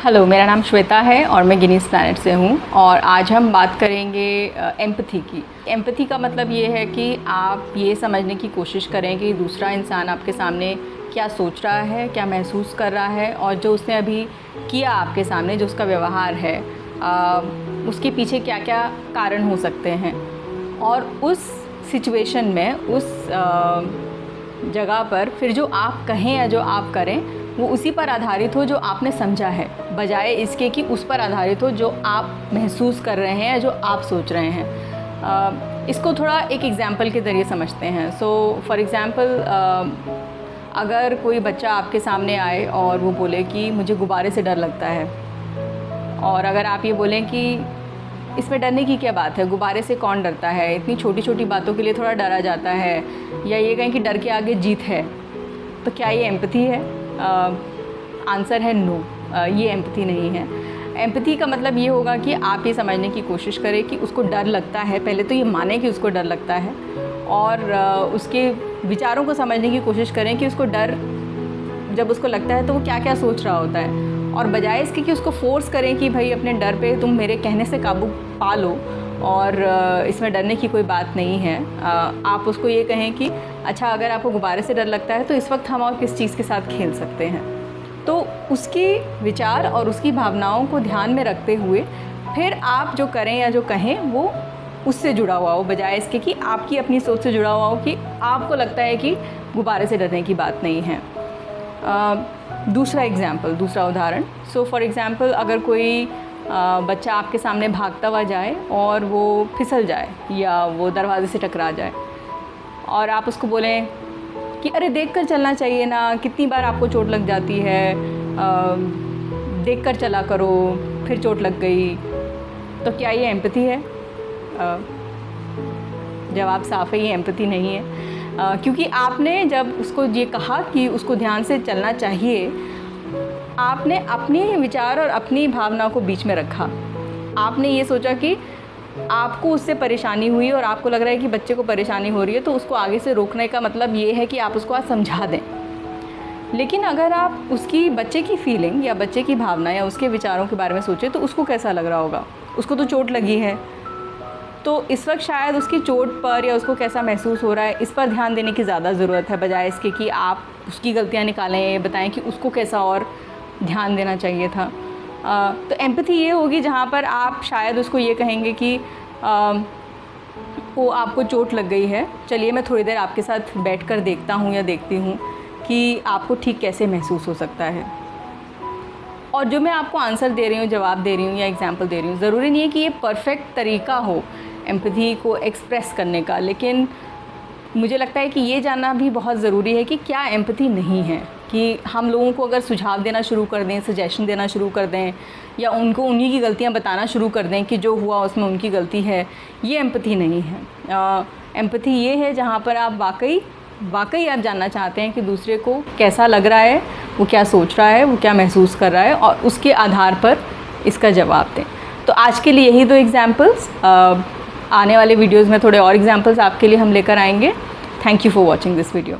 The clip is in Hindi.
हेलो, मेरा नाम श्वेता है और मैं गिनीज़ प्लैनेट से हूँ। और आज हम बात करेंगे एम्पैथी की। एम्पैथी का मतलब ये है कि आप ये समझने की कोशिश करें कि दूसरा इंसान आपके सामने क्या सोच रहा है, क्या महसूस कर रहा है, और जो उसने अभी किया आपके सामने, जो उसका व्यवहार है, उसके पीछे क्या क्या कारण हो सकते हैं। और उस सिचुएशन में, उस जगह पर फिर जो आप कहें या जो आप करें वो उसी पर आधारित हो जो आपने समझा है, बजाय इसके कि उस पर आधारित हो जो आप महसूस कर रहे हैं या जो आप सोच रहे हैं। इसको थोड़ा एक एग्ज़ाम्पल के ज़रिए समझते हैं। सो फॉर एग्ज़ाम्पल, अगर कोई बच्चा आपके सामने आए और वो बोले कि मुझे गुब्बारे से डर लगता है, और अगर आप ये बोलें कि इसमें डरने की क्या बात है, गुब्बारे से कौन डरता है, इतनी छोटी छोटी बातों के लिए थोड़ा डरा जाता है, या ये कहें कि डर के आगे जीत है, तो क्या ये एम्पैथी है? आंसर है नो, ये एम्पैथी नहीं है। एम्पैथी का मतलब ये होगा कि आप ये समझने की कोशिश करें कि उसको डर लगता है, पहले तो ये माने कि उसको डर लगता है, और उसके विचारों को समझने की कोशिश करें कि उसको डर जब उसको लगता है तो वो क्या क्या सोच रहा होता है, और बजाय इसके कि उसको फोर्स करें कि भाई अपने डर पे तुम मेरे कहने से काबू पा लो और इसमें डरने की कोई बात नहीं है। आप उसको ये कहें कि अच्छा, अगर आपको गुब्बारे से डर लगता है तो इस वक्त हम और किस चीज़ के साथ खेल सकते हैं। तो उसके विचार और उसकी भावनाओं को ध्यान में रखते हुए फिर आप जो करें या जो कहें वो उससे जुड़ा हुआ हो, बजाय इसके कि आपकी अपनी सोच से जुड़ा हुआ हो कि आपको लगता है कि गुब्बारे से डरने की बात नहीं है। दूसरा उदाहरण, सो फॉर एग्ज़ाम्पल, अगर कोई बच्चा आपके सामने भागता हुआ जाए और वो फिसल जाए या वो दरवाजे से टकरा जाए, और आप उसको बोलें कि अरे देख कर चलना चाहिए ना, कितनी बार आपको चोट लग जाती है, देख कर चला करो, फिर चोट लग गई, तो क्या ये एम्पैथी है? जवाब साफ है, ये एम्पैथी नहीं है। क्योंकि आपने जब उसको ये कहा कि उसको ध्यान से चलना चाहिए, आपने अपने विचार और अपनी भावना को बीच में रखा। आपने ये सोचा कि आपको उससे परेशानी हुई और आपको लग रहा है कि बच्चे को परेशानी हो रही है, तो उसको आगे से रोकने का मतलब ये है कि आप उसको आज समझा दें। लेकिन अगर आप उसकी बच्चे की फीलिंग या बच्चे की भावना या उसके विचारों के बारे में सोचें तो उसको कैसा लग रहा होगा? उसको तो चोट लगी है, तो इस वक्त शायद उसकी चोट पर या उसको कैसा महसूस हो रहा है, इस पर ध्यान देने की ज़्यादा ज़रूरत है, बजाय इसके कि आप उसकी गलतियाँ निकालें, बताएं कि उसको कैसा और ध्यान देना चाहिए था। तो एम्पैथी ये होगी जहाँ पर आप शायद उसको ये कहेंगे कि वो आपको चोट लग गई है, चलिए मैं थोड़ी देर आपके साथ बैठकर देखता हूँ या देखती हूँ कि आपको ठीक कैसे महसूस हो सकता है। और जो मैं आपको आंसर दे रही हूँ, जवाब दे रही हूँ या एग्जांपल दे रही हूँ, ज़रूरी नहीं है कि ये परफेक्ट तरीका हो एम्पैथी को एक्सप्रेस करने का, लेकिन मुझे लगता है कि ये जानना भी बहुत ज़रूरी है कि क्या एम्पैथी नहीं है। कि हम लोगों को अगर सुझाव देना शुरू कर दें, सजेशन देना शुरू कर दें, या उनको उन्हीं की गलतियां बताना शुरू कर दें कि जो हुआ उसमें उनकी गलती है, ये एम्पैथी नहीं है। एम्पैथी ये है जहाँ पर आप वाकई आप जानना चाहते हैं कि दूसरे को कैसा लग रहा है, वो क्या सोच रहा है, वो क्या महसूस कर रहा है, और उसके आधार पर इसका जवाब दें। तो आज के लिए यही 2 एग्जाम्पल्स। आने वाले वीडियोज़ में थोड़े और एग्जाम्पल्स आपके लिए हम लेकर आएंगे। Thank you for watching this video.